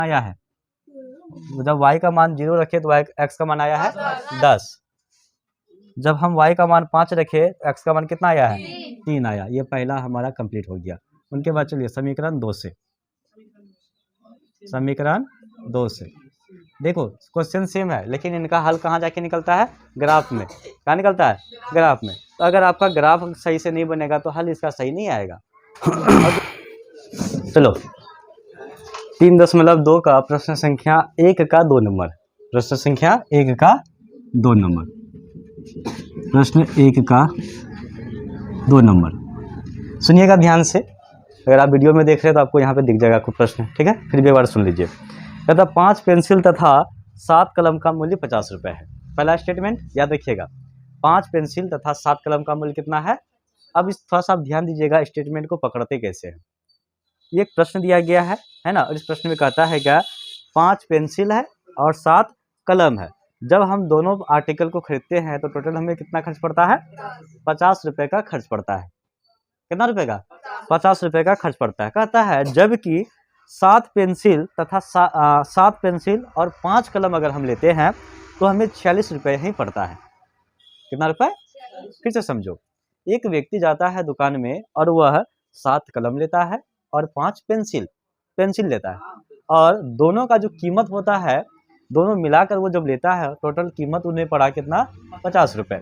आया है, जब y का मान 0 रखे तो x का मान आया है 10। जब हम y का मान 5 रखे x का मान कितना आया है 3 आया। ये पहला हमारा कंप्लीट हो गया। उनके बाद चलिए समीकरण 2 से, समीकरण 2 से देखो क्वेश्चन सेम है लेकिन इनका हल कहाँ जाके निकलता है, ग्राफ में। कहाँ निकलता है, ग्राफ में। तो अगर आपका ग्राफ सही से नहीं बनेगा तो हल इसका सही नहीं आएगा। चलो 3.2 का प्रश्न संख्या 1 का 2 नंबर, प्रश्न संख्या 1 का 2 नंबर, प्रश्न 1 का 2 नंबर सुनिएगा ध्यान से। अगर आप वीडियो में देख रहे हैं तो आपको यहाँ पे दिख जाएगा कुछ प्रश्न, ठीक है, फिर भी एक बार सुन लीजिए। कहता 5 पेंसिल तथा 7 कलम का मूल्य 50 रुपये है। पहला स्टेटमेंट याद रखिएगा, 5 पेंसिल तथा 7 कलम का मूल्य कितना है। अब इस थोड़ा सा आप ध्यान दीजिएगा स्टेटमेंट को पकड़ते कैसे हैं। ये एक प्रश्न दिया गया है ना, और इस प्रश्न में कहता है क्या 5 पेंसिल है और 7 कलम है। जब हम दोनों आर्टिकल को खरीदते हैं तो टोटल हमें कितना खर्च पड़ता है, 50 रुपये का खर्च पड़ता है। कितना रुपए का, 50 रुपये का खर्च पड़ता है। कहता है जबकि 7 पेंसिल तथा 7 पेंसिल और 5 कलम अगर हम लेते हैं तो हमें 46 रुपये ही पड़ता है। कितना रुपए, फिर से समझो। एक व्यक्ति जाता है दुकान में और वह 7 कलम लेता है और 5 पेंसिल लेता है, और दोनों का जो कीमत होता है, दोनों मिलाकर वो जब लेता है टोटल कीमत उन्हें पड़ा कितना, 50 रुपये।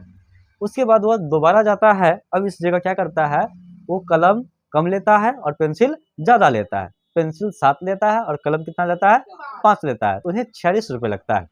उसके बाद वह दोबारा जाता है, अब इस जगह क्या करता है, वो कलम कम लेता है और पेंसिल ज़्यादा लेता है। पेंसिल 7 लेता है और कलम कितना लेता है, 5 लेता है, तो उन्हें 46 रुपये लगता है।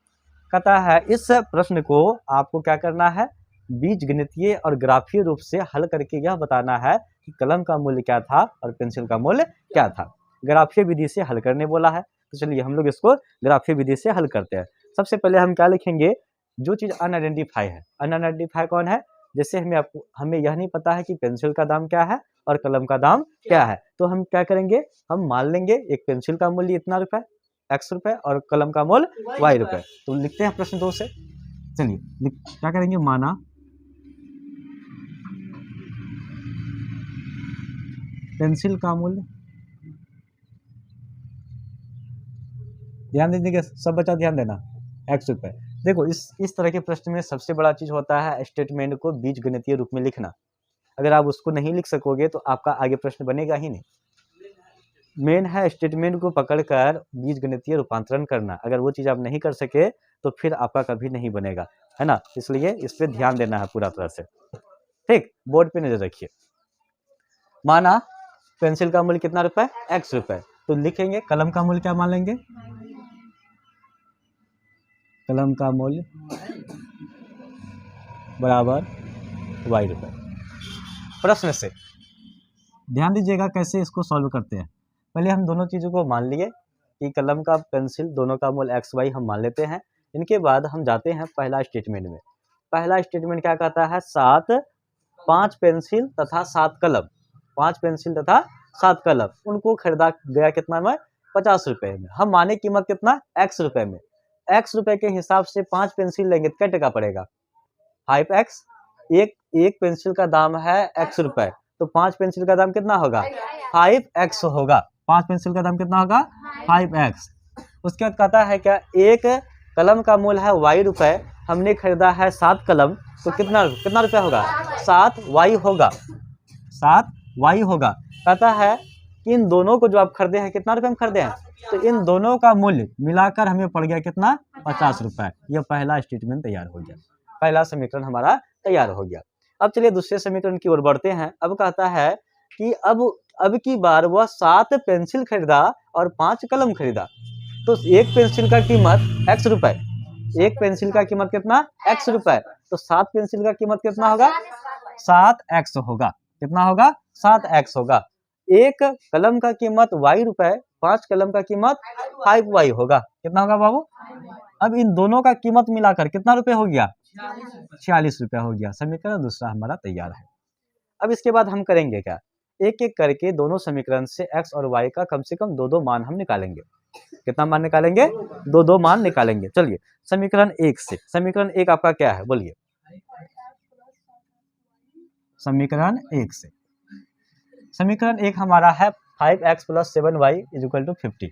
कहता है इस प्रश्न को आपको क्या करना है, बीज गणितीय और ग्राफीय रूप से हल करके यह बताना है कि कलम का मूल्य क्या था और पेंसिल का मूल्य क्या था। ग्राफीय विधि से हल करने बोला है, तो चलिए हम लोग इसको ग्राफीय विधि से हल करते हैं। सबसे पहले हम क्या लिखेंगे, जो चीज़ अनआइडेंटिफाई है। अनआइडेंटिफाई कौन है, जैसे हमें यह नहीं पता है कि पेंसिल का दाम क्या है और कलम का दाम क्या है, तो हम क्या करेंगे, हम मान लेंगे एक पेंसिल का मूल्य इतना रुपए, x रुपए, और कलम का मूल्य y रुपए। तो लिखते हैं प्रश्न 2 से। चलिए क्या करेंगे, माना पेंसिल का मूल्य, ध्यान दीजिएगा सब बच्चा, ध्यान देना, x रुपए। देखो इस तरह के प्रश्न में सबसे बड़ा चीज होता है स्टेटमेंट को बीज गणितीय रूप में लिखना। अगर आप उसको नहीं लिख सकोगे तो आपका आगे प्रश्न बनेगा ही नहीं। मेन है स्टेटमेंट को पकड़कर बीज गणितीय रूपांतरण करना। अगर वो चीज़ आप नहीं कर सके तो फिर आपका कभी नहीं बनेगा, है ना। इसलिए इस पर ध्यान देना है पूरा तरह से, ठीक। बोर्ड पे नजर रखिए। माना पेंसिल का मूल्य कितना रुपए, x रुपए, तो लिखेंगे कलम का मूल्य क्या मान लेंगे, कलम का मूल्य बराबर y रुपए। प्रश्न से ध्यान दीजिएगा कैसे इसको सॉल्व करते हैं। पहले हम दोनों चीज़ों को मान लिए कि कलम का पेंसिल दोनों का मूल्य x y हम मान लेते हैं। इनके बाद हम जाते हैं पहला स्टेटमेंट में। पहला स्टेटमेंट क्या कहता है, 5 पेंसिल तथा 7 कलम, 5 पेंसिल तथा 7 कलम, उनको खरीदा गया कितना में, 50 रुपये में। हम माने कीमत कितना, x रुपये में। x रुपये के हिसाब से 5 पेंसिल लेंगे तो क्या टका पड़ेगा, 5x। एक पेंसिल का दाम है x रुपये, तो 5 पेंसिल का दाम कितना होगा, 5x होगा। 5 पेंसिल का दाम कितना होगा, 5x। उसके बाद कहता है क्या, एक कलम का मूल्य है y रुपये, हमने खरीदा है 7 कलम, तो कितना रुपया होगा, 7y होगा, 7y होगा। कहता है कि इन दोनों को जो आप खरीदे हैं कितना रुपये में खरीदे हैं, तो इन दोनों का मूल्य मिलाकर हमें पड़ गया कितना, 50 रुपये। यह पहला स्टेटमेंट तैयार हो गया, पहला समीकरण हमारा तैयार हो गया। अब चलिए दूसरे समीकरण की ओर बढ़ते हैं। अब कहता है कि अब की बार वह 7 पेंसिल खरीदा और 5 कलम खरीदा, तो एक पेंसिल का कीमत x रुपए, एक पेंसिल का कीमत कितना, x रुपए, तो 7 पेंसिल का कीमत कितना होगा, 7x होगा। कितना होगा, 7x होगा। एक कलम का कीमत y रुपए, 5 कलम का कीमत 5y होगा। कितना होगा बाबू, अब इन दोनों का कीमत मिलाकर कितना रुपए हो गया, 46 रुपया हो गया। समीकरण दूसरा हमारा तैयार है। अब इसके बाद हम करेंगे क्या, एक एक करके दोनों समीकरण से x और y का कम से कम 2-2 मान हम निकालेंगे। कितना मान निकालेंगे, 2-2 मान निकालेंगे। चलिए समीकरण 1 से, समीकरण 1 आपका क्या है बोलिए, समीकरण 1 से, समीकरण 1 हमारा है 5x + 7y = 50।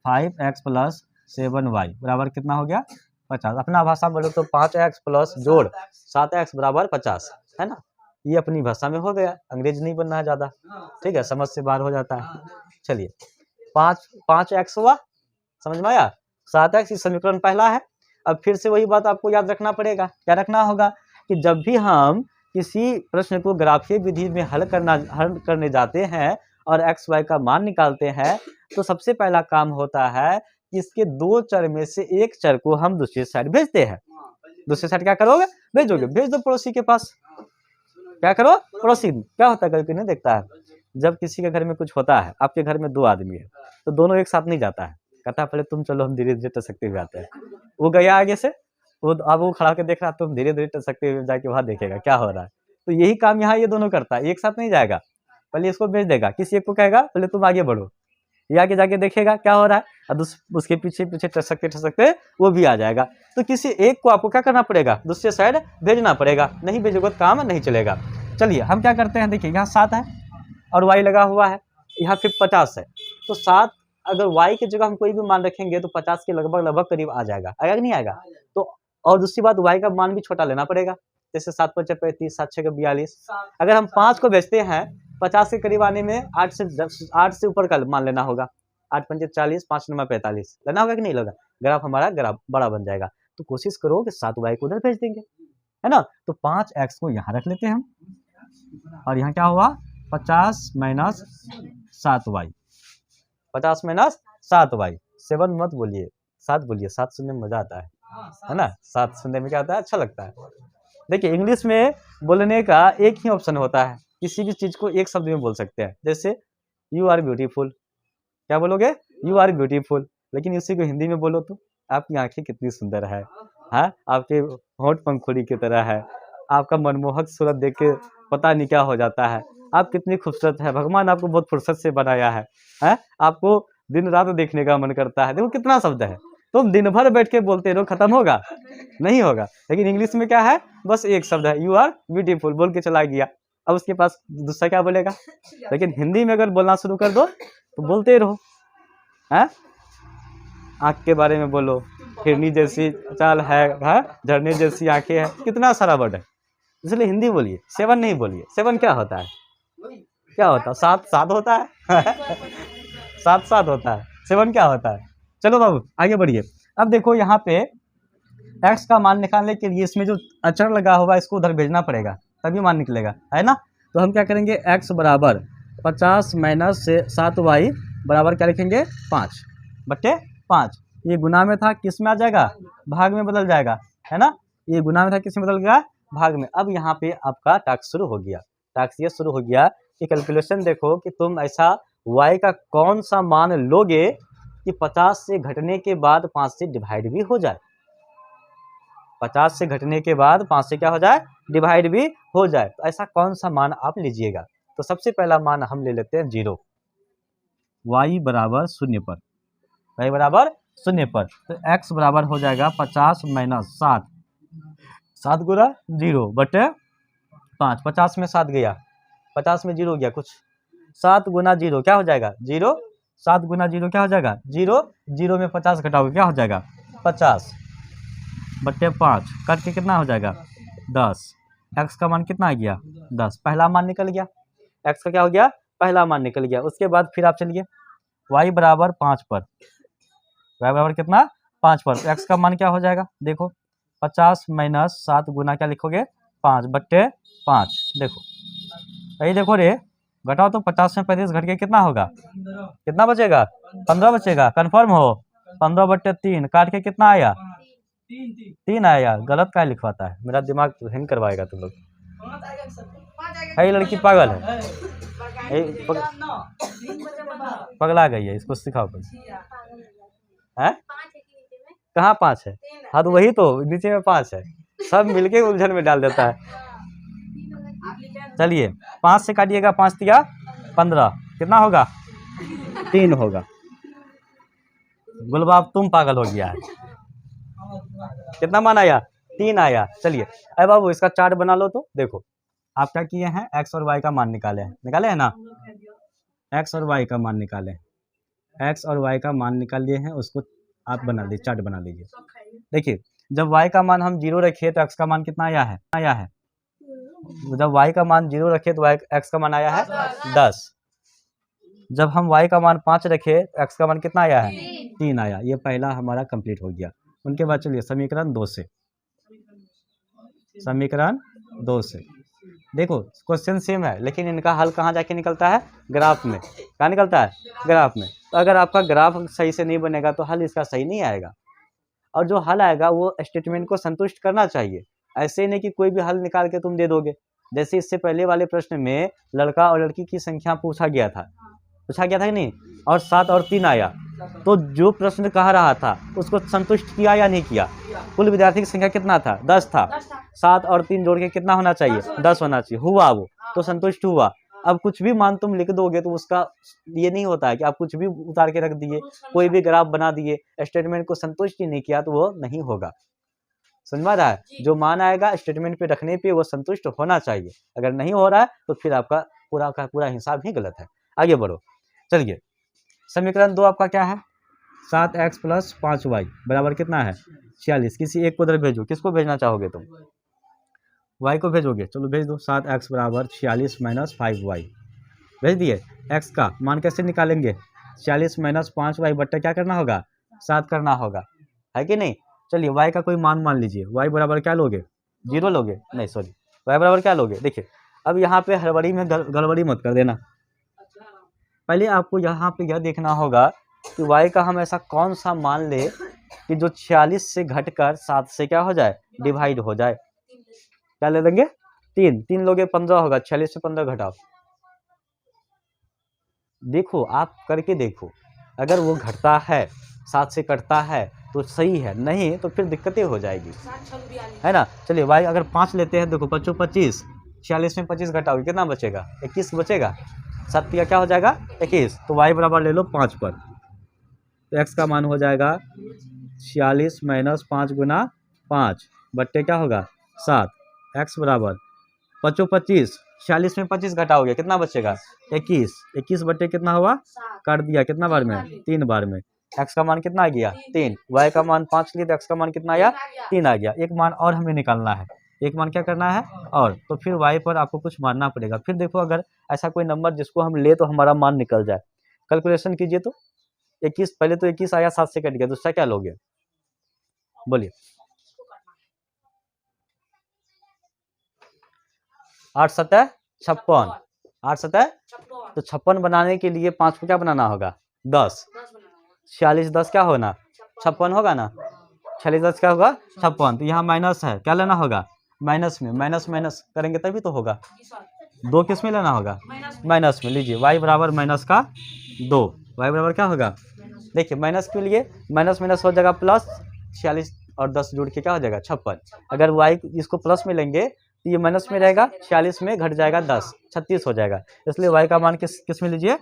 5x plus 7y बराबर कितना हो गया 50। अपना भाषा में बोलो तो 5x प्लस जोड़ 7x बराबर 50 है ना। ये अपनी भाषा में हो गया, अंग्रेज नहीं बनना है ज़्यादा, ठीक है, समझ से बाहर हो जाता है। चलिए 5x हुआ, समझ में आया। 7x इस समीकरण पहला है। अब फिर से वही बात आपको याद रखना पड़ेगा, क्या रखना होगा कि जब भी हम किसी प्रश्न को ग्राफीय विधि में हल करने जाते हैं और एक्स वाई का मान निकालते हैं तो सबसे पहला काम होता है कि इसके दो चर में से एक चर को हम दूसरी साइड भेजते हैं। दूसरी साइड क्या करोगे, भेजोगे, भेज दो पड़ोसी के पास। क्या करो, पड़ोसी। क्या होता है कभी नहीं देखता है, जब किसी के घर में कुछ होता है, आपके घर में 2 आदमी है तो दोनों एक साथ नहीं जाता है, कहता है पहले तुम चलो हम धीरे धीरे टसकते हुए आते हैं। वो गया आगे से, वो अब वो खड़ा होकर देख रहा है, तुम धीरे धीरे टसकते हुए जाके वहां देखेगा क्या हो रहा है। तो यही काम यहाँ ये दोनों करता है, एक साथ नहीं जाएगा, पहले इसको भेज देगा, किसी एक को कहेगा पहले तुम आगे बढ़ो, ये आगे जाके देखेगा क्या हो रहा है, और उसके पीछे पीछे टसकते टसकते वो भी आ जाएगा। तो किसी एक को आपको क्या करना पड़ेगा, दूसरे साइड भेजना पड़ेगा, नहीं भेजोगे तो काम नहीं चलेगा। चलिए हम क्या करते हैं, देखिए यहाँ 7 है और y लगा हुआ है, यहाँ फिर 50 है, तो 7 अगर y की जगह हम कोई भी मान रखेंगे तो 50 के लगभग करीब आ जाएगा, आएगा कि नहीं आएगा। तो और दूसरी बात y का मान भी छोटा लेना पड़ेगा, जैसे 7 × 5 = 35, 7 × 6 = 42। अगर हम 5 को बेचते हैं 50 के करीब आने में 8 से ऊपर का मान लेना होगा, 8 × 5 = 40, 5 × 9 = 45 लेना होगा कि नहीं लेगा। ग्राफ हमारा ग्राफ बड़ा बन जाएगा। तो कोशिश करो कि 7y को उधर भेज देंगे, है ना। तो 5x को यहाँ रख लेते हैं हम, और यहाँ क्या हुआ 50 - 7y, 50 - 7y। 7 मत बोलिए, 7 बोलिए, 7 सुनने में मजा आता है ना। 7 सुनने में क्या आता है, अच्छा लगता है। देखिए इंग्लिश में बोलने का एक ही ऑप्शन होता है, किसी भी चीज को एक शब्द में बोल सकते हैं, जैसे यू आर ब्यूटीफुल, क्या बोलोगे, यू आर ब्यूटीफुल। लेकिन इसी को हिंदी में बोलो तो आपकी आंखें कितनी सुंदर है, हाँ, आपके होंठ पंखुड़ी की तरह है, आपका मनमोहक सूरत देख के पता नहीं क्या हो जाता है, आप कितनी खूबसूरत है, भगवान आपको बहुत फुर्सत से बनाया है, आपको दिन रात देखने का मन करता है। देखो कितना शब्द है, तुम दिन भर बैठ के बोलते रहो, खत्म होगा नहीं होगा। लेकिन इंग्लिश में क्या है, बस एक शब्द है, यू आर ब्यूटीफुल, बोल के चला गया, अब उसके पास दूसरा क्या बोलेगा। लेकिन हिंदी में अगर बोलना शुरू कर दो तो बोलते रहो, हैं, आँख के बारे में बोलो, हिरनी जैसी चाल है, झरने जैसी आंखें हैं, कितना सारा वर्ड है, इसलिए हिंदी बोलिए, 7 नहीं बोलिए। 7 क्या होता है, क्या होता है, 7 होता है 7 होता है, 7 क्या होता है। चलो बाबू आगे बढ़िए। अब देखो यहाँ पे x का मान निकालने के लिए इसमें जो अचर लगा हुआ है इसको उधर भेजना पड़ेगा, तभी मान निकलेगा, है ना। तो हम क्या करेंगे, x बराबर 50 - 7y बराबर क्या लिखेंगे 5/5। ये गुना में था, किस में आ जाएगा, भाग में बदल जाएगा, है ना। ये गुना में था, किस में बदल गया, भाग में। अब यहाँ पे आपका टास्क शुरू हो गया, टास्क ये शुरू हो गया कि कैलकुलेशन देखो कि तुम ऐसा y का कौन सा मान लोगे कि 50 से घटने के बाद 5 से डिवाइड भी हो जाए, 50 से घटने के बाद 5 से क्या हो जाए, डिवाइड भी हो जाए। तो ऐसा कौन सा मान आप लीजिएगा। तो सबसे पहला मान हम ले लेते हैं 0, y बराबर 0 पर, y बराबर 0 पर। तो x बराबर हो जाएगा 50 - 7, 7 गुना 0/5, 50 में 7 गया, 50 में 0 गया कुछ, 7 गुना 0 क्या हो जाएगा 0, 7 गुना 0 क्या हो जाएगा 0, 0 में 50 घटाओगे क्या हो जाएगा 50/5, कट के कितना हो जाएगा 10। x का मान कितना आ गया 10, पहला मान निकल गया, x का क्या हो गया, पहला मान निकल गया। उसके बाद फिर आप चलिए y बराबर 5 पर, y बराबर कितना 5 पर, तो x का मान क्या हो जाएगा, देखो 50 - 7 गुना क्या लिखोगे 5/5। देखो यही देखो रे, घटाओ तो 50 में 35 घट के कितना होगा, कितना बचेगा 15 बचेगा, कंफर्म हो 15/3, काट के कितना आया 3 आया। गलत क्या लिखवाता है, मेरा दिमाग हैंग करवाएगा तुम लोग, ये लड़की पागल है, पगला गई है, इसको सिखाओ कुछ, है कहाँ 5 है, हाँ तो वही तो नीचे में 5 है, सब मिलके उलझन में डाल देता है। चलिए 5 से काटिएगा, 5 तिया 15, कितना होगा 3 होगा। गुलबाब तुम पागल हो गया है, कितना मान आया 3 आया। चलिए अरे बाबू इसका चार्ट बना लो। तो देखो आप क्या किए हैं, x और y का मान निकाले हैं, निकाले हैं ना, x और y का मान निकाले, एक्स और वाई का मान निकाल लिए हैं, उसको आप बना लीजिए, चार्ट बना लीजिए। देखिए जब वाई का मान हम 0 रखे तो एक्स का मान कितना आया है। जब वाई का मान 0 रखे तो एक्स का मान आया है 10। जब हम y का मान 5 रखे x का मान कितना आया है 3 आया। ये पहला हमारा कंप्लीट हो गया। उनके बाद चलिए समीकरण 2 से, समीकरण 2 से देखो क्वेश्चन सेम है लेकिन इनका हल कहाँ जाके निकलता है, ग्राफ में। कहाँ निकलता है, ग्राफ में। तो अगर आपका ग्राफ सही से नहीं बनेगा तो हल इसका सही नहीं आएगा, और जो हल आएगा वो स्टेटमेंट को संतुष्ट करना चाहिए। ऐसे ही नहीं कि कोई भी हल निकाल के तुम दे दोगे। जैसे इससे पहले वाले प्रश्न में लड़का और लड़की की संख्या पूछा गया था कि नहीं, और 7 और 3 आया। तो जो प्रश्न कह रहा था उसको संतुष्ट किया या नहीं किया। कुल विद्यार्थी की संख्या कितना था, 10 था। 7 और 3 जोड़ के कितना होना चाहिए, 10 होना चाहिए। हुआ वो तो संतुष्ट हुआ। अब कुछ भी मान तुम लिख दोगे तो उसका ये नहीं होता है कि आप कुछ भी उतार के रख दिए, कोई भी ग्राफ बना दिए, स्टेटमेंट को संतुष्ट ही नहीं किया तो वो नहीं होगा। समझ में रहा है, जो मान आएगा स्टेटमेंट पे रखने पे वो संतुष्ट होना चाहिए। अगर नहीं हो रहा है तो फिर आपका पूरा का पूरा हिसाब ही गलत है। आगे बढ़ो, चलिए समीकरण 2 आपका क्या है, 7x + 5y बराबर कितना है 46। किसी एक को उधर भेजो, किसको भेजना चाहोगे तुम, y को भेजोगे, चलो भेज दो। 7x = 46 - 5y भेज दिए। x का मान कैसे निकालेंगे, 46 - 5y बट्टा क्या करना होगा, 7 करना होगा, है कि नहीं। चलिए y का कोई मान लीजिए, y बराबर क्या लोगे, 0 लोगे, नहीं सॉरी, y बराबर क्या लोगे। देखिए अब यहाँ पे हड़बड़ी में गड़बड़ी मत कर देना। पहले आपको यहाँ पे यह देखना होगा कि y का हम ऐसा कौन सा मान ले कि जो 46 से घटकर 7 से क्या हो जाए, डिवाइड हो जाए। क्या ले लेंगे, 3 लोगे 15 होगा, 46 से 15 घटाओ। देखो आप करके देखो, अगर वो घटता है 7 से कटता है तो सही है, नहीं तो फिर दिक्कतें हो जाएगी, है ना। चलिए y अगर 5 लेते हैं, देखो 5 25, 46 में 25 घटाओगे कितना बचेगा, 21 बचेगा। 7 का क्या हो जाएगा 21, तो y बराबर ले लो 5 पर। तो x का मान हो जाएगा 46 - 5 × 5 बट्टे क्या होगा 7। x बराबर 5 25, 46 में 25 घटाओगे कितना बचेगा 21। 21 बट्टे कितना हुआ, कर दिया कितना बार में, 3 बार में। x का मान कितना आ गया 3, y का मान 5 लिए तो x का मान कितना आया 3 आ गया। एक मान और हमें निकालना है, एक मान क्या करना है और, तो फिर y पर आपको कुछ मानना पड़ेगा। फिर देखो अगर ऐसा कोई नंबर जिसको हम ले तो हमारा मान निकल जाए, कैलकुलेशन कीजिए। तो 21, पहले तो 21 आया, 7 से कट गया, दूसरा क्या लोगे, बोलिए। 8 × 7 = 56, 8 × 7 तो 56 बनाने के लिए 5 को क्या बनाना होगा 10, 46 10 क्या होना 56 होगा ना, 46 10 क्या होगा 56। तो यहाँ माइनस है, क्या लेना होगा माइनस में, माइनस माइनस करेंगे तभी तो होगा। 2 किस में लेना होगा, माइनस में। लीजिए y बराबर -2, y बराबर क्या होगा, देखिए माइनस के लिए माइनस माइनस हो जाएगा प्लस, 46 और 10 जोड़ के क्या हो जाएगा 56। अगर y इसको प्लस में लेंगे तो ये माइनस में रहेगा, 46 में घट जाएगा 10, 36 हो जाएगा। इसलिए y का मान किस में लीजिए,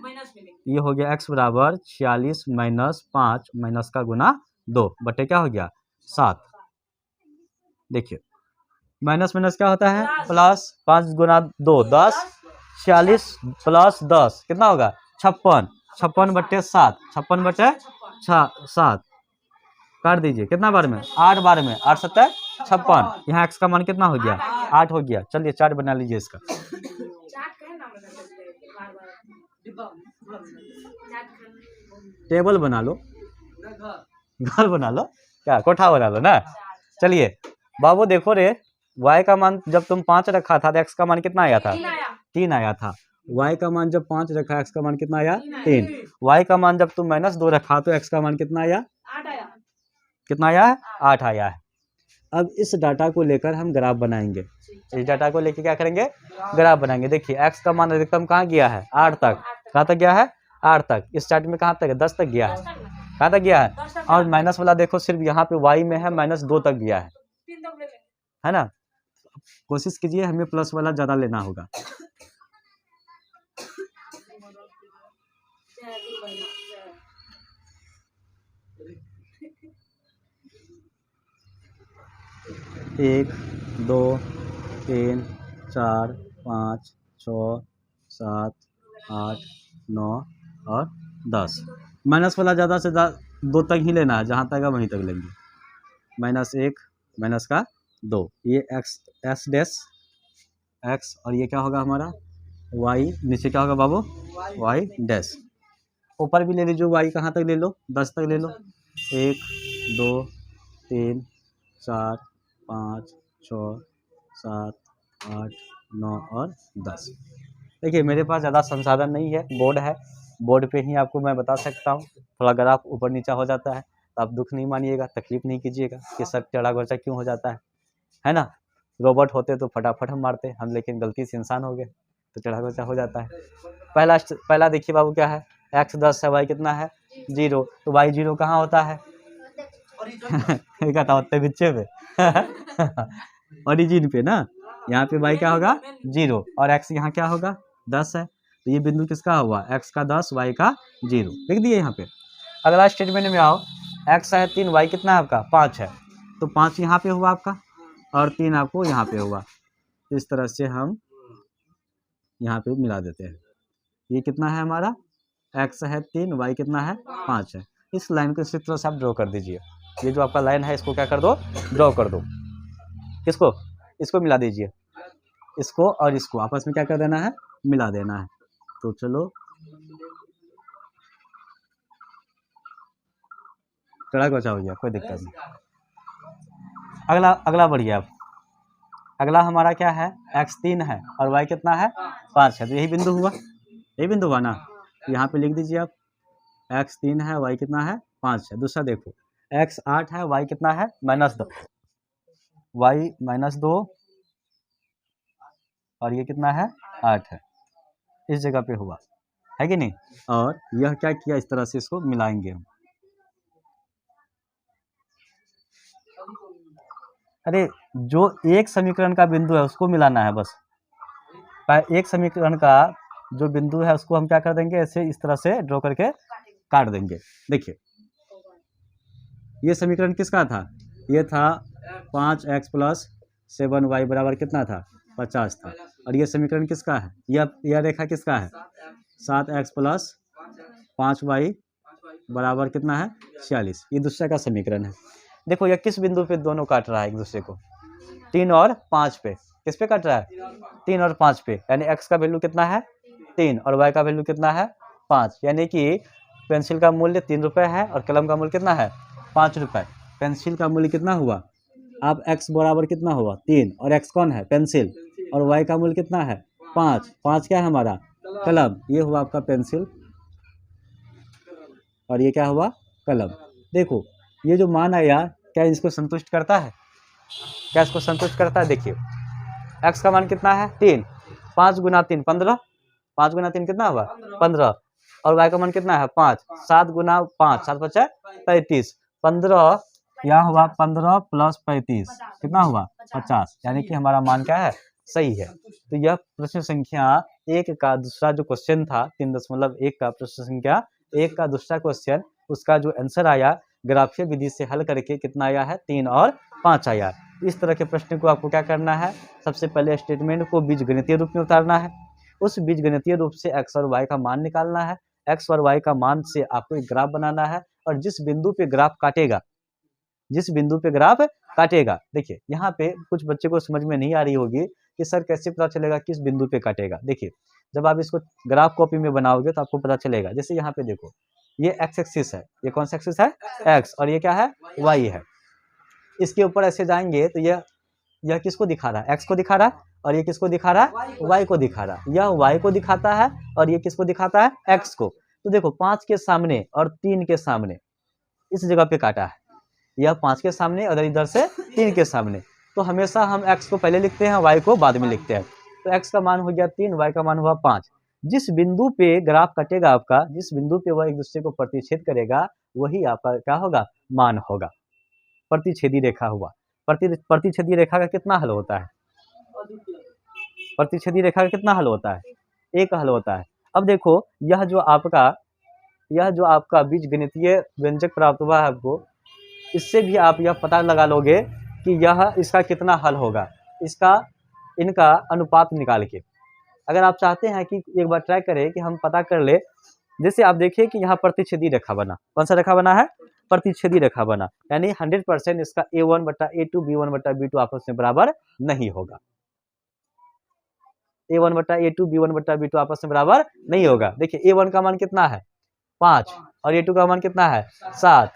ये हो गया x बराबर 46 - 5 माइनस का गुना 2 बटे क्या हो गया 7। देखिए माइनस माइनस क्या होता है प्लस, 5 × 2 10, 46 + 10 कितना होगा 56, 56 बटे 7, 56 बटे 7 काट दीजिए कितना बार में 8 बार में, 8 × 7 = 56। यहाँ x का मान कितना हो गया 8 हो गया। चलिए चार्ट बना लीजिए इसका, टेबल बना लो, घर बना लो, क्या कोठा बना लो ना। चलिए बाबू देखो रे, y का मान जब तुम 5 रखा था तो x का मान कितना आया था 3 आया था। y का मान जब 5 रखा x का मान कितना आया 3। y का मान जब तुम -2 रखा तो x का मान कितना आया, कितना आया है 8 आया है। अब इस डाटा को लेकर हम ग्राफ बनाएंगे, इस डाटा को लेकर क्या करेंगे ग्राफ बनाएंगे। देखिए x का मान अधिकतम कहाँ गया है 8 तक, कहाँ तक गया है 8 तक। इस चार्ट में कहाँ तक है 10 तक गया है, कहाँ तक गया है। और माइनस वाला देखो सिर्फ यहाँ पे y में है -2 तक गया है ना। कोशिश कीजिए हमें प्लस वाला ज्यादा लेना होगा। एक 2 3 4 5 6 7 8 9 और 10 माइनस वाला ज़्यादा से ज़्यादा 2 तक ही लेना है, जहाँ तक है वहीं तक लेंगे। -1 माइनस का 2, ये एक्स डैश एक्स, और ये क्या होगा हमारा वाई, नीचे क्या होगा बाबू वाई डैश। ऊपर भी ले लीजिए, वाई कहाँ तक ले लो 10 तक ले लो, 1 2 3 4 5 6 7 8 9 और 10। देखिए मेरे पास ज़्यादा संसाधन नहीं है, बोर्ड है, बोर्ड पे ही आपको मैं बता सकता हूँ। थोड़ा ग्राफ ऊपर नीचा हो जाता है तो आप दुख नहीं मानिएगा, तकलीफ नहीं कीजिएगा कि सर टेढ़ा घोचा क्यों हो जाता है ना। रोबोट होते तो फटाफट हम मारते हम, लेकिन गलती से इंसान हो गए तो टेढ़ा घोचा हो जाता है। पहला देखिए बाबू क्या है, x 10 है, y कितना है 0, तो y 0 कहाँ होता है कहता होते पीछे पे ओरिजिन पे ना, यहाँ पे y क्या होगा 0 और x यहाँ क्या होगा 10 है, तो ये बिंदु किसका हुआ x का 10 y का 0, लिख दिए यहाँ पे। अगला स्टेटमेंट में आओ, x है 3, y कितना है आपका 5 है, तो 5 यहाँ पे हुआ आपका और 3 आपको यहाँ पे हुआ। इस तरह से हम यहाँ पे मिला देते हैं। ये कितना है हमारा x है 3, y कितना है 5 है। इस लाइन को इसी तरह से आप ड्रॉ कर दीजिए। ये जो आपका लाइन है इसको क्या कर दो ड्रॉ कर दो, किसको इसको मिला दीजिए, इसको और इसको आपस में क्या कर देना है मिला देना है। तो चलो टेढ़ा घोचा हो गया, कोई दिक्कत नहीं। अगला बढ़िए आप, अगला हमारा क्या है x 3 है और y कितना है 5 है, तो यही बिंदु हुआ, यही बिंदु हुआ ना। यहाँ पे लिख दीजिए आप x 3 है y कितना है 5 है। दूसरा देखो x 8 है y कितना है -2, y -2 और ये कितना है 8 है, इस जगह पे हुआ है कि नहीं। और यह क्या किया, इस तरह से इसको मिलाएंगे हम। अरे जो एक समीकरण का बिंदु है उसको मिलाना है बस, एक समीकरण का जो बिंदु है उसको हम क्या कर देंगे, ऐसे इस तरह से ड्रॉ करके काट देंगे। देखिए ये समीकरण किसका था, ये था 5x + 7y बराबर कितना था 50 था, और ये समीकरण किसका है, यह रेखा किसका है 7x + 5y बराबर कितना है 46, ये दूसरे का समीकरण है। देखो यह किस बिंदु पे दोनों काट रहा है एक दूसरे को, 3 और 5 पे, किस पे काट रहा है 3 और 5 पे, यानी x का वैल्यू कितना है 3 और y का वैल्यू कितना है 5, यानी कि पेंसिल का मूल्य 3 रुपये है और कलम का मूल्य कितना है 5 रुपये। पेंसिल का मूल्य कितना हुआ, अब x बराबर कितना हुआ 3 और x कौन है पेंसिल, और y का मूल्य कितना है 5, 5 क्या है हमारा कलम, ये हुआ आपका पेंसिल और ये क्या हुआ कलम। देखो ये जो मान आया क्या इसको संतुष्ट करता है, क्या इसको संतुष्ट करता है। देखिए x का मान कितना है 3, 5 गुना 3 15, 5 गुना 3 कितना हुआ 15, और y का मान कितना है 5, 7 गुना 5 7 5 35, 15 यहाँ हुआ 15 + 35 कितना हुआ 50, यानी कि हमारा मान क्या है सही है। तो यह प्रश्न संख्या 1 का दूसरा जो क्वेश्चन था 3.1 का प्रश्न संख्या 1 का दूसरा क्वेश्चन, उसका जो आंसर आया ग्राफीय विधि से हल करके कितना आया है 3 और 5 आया। इस तरह के प्रश्न को आपको क्या करना है, सबसे पहले स्टेटमेंट को बीजगणितीय रूप में उतारना है, उस बीजगणितीय रूप से x और y का मान निकालना है, x और y का मान से आपको एक ग्राफ बनाना है, और जिस बिंदु पे ग्राफ काटेगा, जिस बिंदु पे ग्राफ काटेगा, देखिए यहाँ पे कुछ बच्चे को समझ में नहीं आ रही होगी कि सर कैसे पता चलेगा किस बिंदु पे काटेगा। देखिए जब आप इसको ग्राफ कॉपी में बनाओगे तो आपको पता चलेगा। जैसे यहाँ पे देखो ये x एक्सिस है, ये कौन सा एक्सिस है x, और ये क्या है y है। इसके ऊपर ऐसे जाएंगे तो यह किसको दिखा रहा है x को दिखा रहा है, और ये किसको दिखा रहा है y को दिखा रहा है, यह y को दिखाता है और ये किसको दिखाता है x को। तो देखो 5 के सामने और 3 के सामने इस जगह पे काटा है, यह 5 के सामने और इधर से 3 के सामने। तो हमेशा हम x को पहले लिखते हैं y को बाद में लिखते हैं। तो x का मान हो गया 3, y का मान हुआ 5। जिस बिंदु पे ग्राफ कटेगा आपका, जिस बिंदु पे वह एक दूसरे को प्रतिच्छेद करेगा वही आपका क्या होगा मान होगा। प्रतिच्छेदी रेखा हुआ, प्रतिच्छेदी रेखा का कितना हल होता है, प्रतिच्छेदी रेखा का कितना हल होता है एक हल होता है। अब देखो यह जो आपका बीजगणितीय व्यंजक प्राप्त हुआ है आपको, इससे भी आप यह पता लगा लोगे कि यह इसका कितना हल होगा, इनका अनुपात निकाल के। अगर आप चाहते हैं कि एक बार ट्राई करें कि हम पता कर ले जैसे आप देखिए कि यहाँ प्रतिच्छेदी रेखा बना, कौन सा रेखा बना है, प्रतिच्छेदी रेखा बना, यानी 100% इसका A1 बटा A2 B1 बटा B2 आपस में बराबर नहीं होगा। A1 बटा A2 B1 बटा B2 आपस में बराबर नहीं होगा। देखिए A1 का मान कितना है 5 और A2 का मान कितना है 7,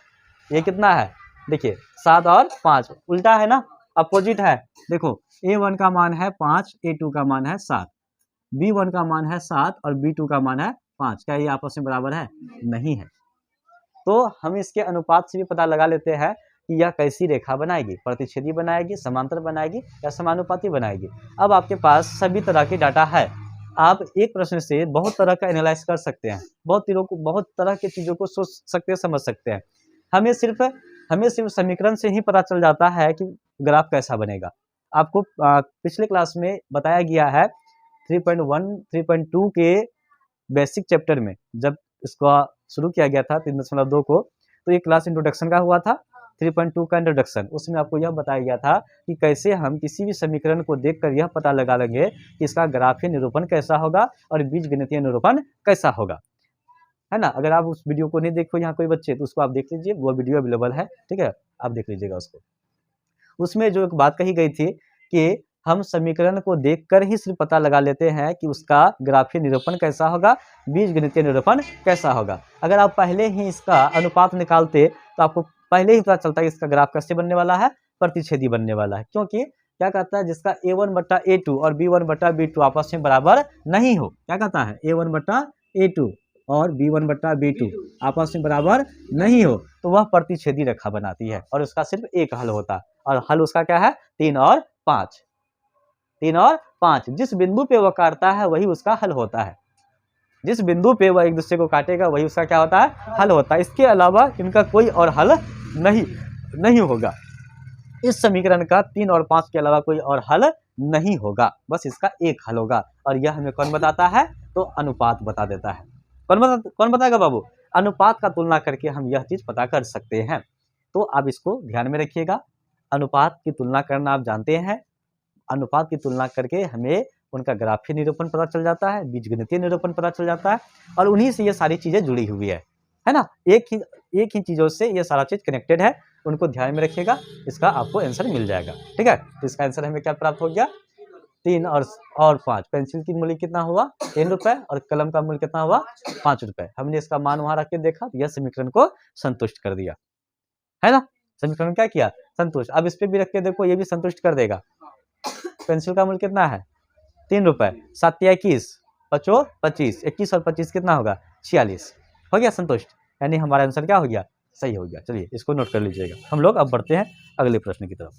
ये कितना है देखिए 7 और 5, उल्टा है ना, अपोजिट है। देखो A1 का मान है 5, A2 का मान है 7, B1 का मान है 7 और B2 का मान है 5, क्या ये आपस में बराबर है, नहीं है। तो हम इसके अनुपात से भी पता लगा लेते हैं कि यह कैसी रेखा बनाएगी, प्रतिच्छेदी बनाएगी, समांतर बनाएगी या समानुपाती बनाएगी। अब आपके पास सभी तरह के डाटा है, आप एक प्रश्न से बहुत तरह का एनालाइज कर सकते हैं, बहुत तरह की चीज़ों को सोच सकते हैं, समझ सकते हैं। हमें सिर्फ समीकरण से ही पता चल जाता है कि ग्राफ कैसा बनेगा। आपको पिछले क्लास में बताया गया है 3.1 3.2 के बेसिक चैप्टर में, जब इसका शुरू किया गया था 3.2 को, तो ये क्लास इंट्रोडक्शन का हुआ था, 3.2 का इंट्रोडक्शन। उसमें आपको यह बताया गया था कि कैसे हम किसी भी समीकरण को देखकर यह पता लगा लेंगे कि इसका ग्राफीय निरूपण कैसा होगा और बीजगणितीय निरूपण कैसा होगा, है ना। अगर आप उस वीडियो को नहीं देखो यहाँ कोई बच्चे, तो उसको आप देख लीजिए, वो वीडियो अवेलेबल है, ठीक है, आप देख लीजिएगा उसको। उसमें जो एक बात कही गई थी कि हम समीकरण को देखकर ही सिर्फ पता लगा लेते हैं कि उसका ग्राफीय निरूपण कैसा होगा, बीजगणितीय निरूपण कैसा होगा। अगर आप पहले ही इसका अनुपात निकालते तो आपको पहले ही पता चलता है कि इसका ग्राफ कैसे बनने वाला है, प्रतिच्छेदी बनने वाला है। क्योंकि क्या कहता है, जिसका A1 बटा A2 और B1 बटा B2 आपस में बराबर नहीं हो, क्या कहता है, A1 बटा A2 और B1 बटा B2 आपस में बराबर नहीं हो, तो वह प्रतिच्छेदी रेखा बनाती है और उसका सिर्फ एक हल होता है, और हल उसका क्या है, 3 और 5। 3 और 5, जिस बिंदु पे वह काटता है वही उसका हल होता है। जिस बिंदु पे वह एक दूसरे को काटेगा वही उसका क्या होता है, हल होता है। इसके अलावा इनका कोई और हल नहीं होगा। इस समीकरण का 3 और 5 के अलावा कोई और हल नहीं होगा, बस इसका एक हल होगा। और यह हमें कौन बताता है, तो अनुपात बता देता है। कौन बताएगा बाबू, अनुपात का तुलना करके हम यह चीज पता कर सकते हैं। तो आप इसको ध्यान में रखिएगा, अनुपात की तुलना करना आप जानते हैं। अनुपात की तुलना करके हमें उनका ग्राफीय निरूपण पता चल जाता है, बीजगणितीय निरूपण पता चल जाता है, और उन्हीं से ये सारी चीजें जुड़ी हुई है ना। एक ही चीजों से ये सारा चीज कनेक्टेड है, उनको ध्यान में रखिएगा, इसका आपको आंसर मिल जाएगा, ठीक है। तो इसका आंसर हमें क्या प्राप्त हो गया, 3 और 5। पेंसिल की मूल्य कितना हुआ, 3 रुपए, और कलम का मूल्य कितना हुआ, 5 रुपए। हमने इसका मान वहां रख के देखा, यह समीकरण को संतुष्ट कर दिया, है ना। समीकरण क्या किया, संतुष्ट। अब इस पे भी रख के देखो, ये भी संतुष्ट कर देगा। पेंसिल का मूल्य कितना है, 3 रुपए, 7 या 21, 5 25, 21 और 25 कितना होगा, 46, हो गया संतुष्ट। यानी हमारा आंसर क्या हो गया, सही हो गया। चलिए इसको नोट कर लीजिएगा। हम लोग अब बढ़ते हैं अगले प्रश्न की तरफ।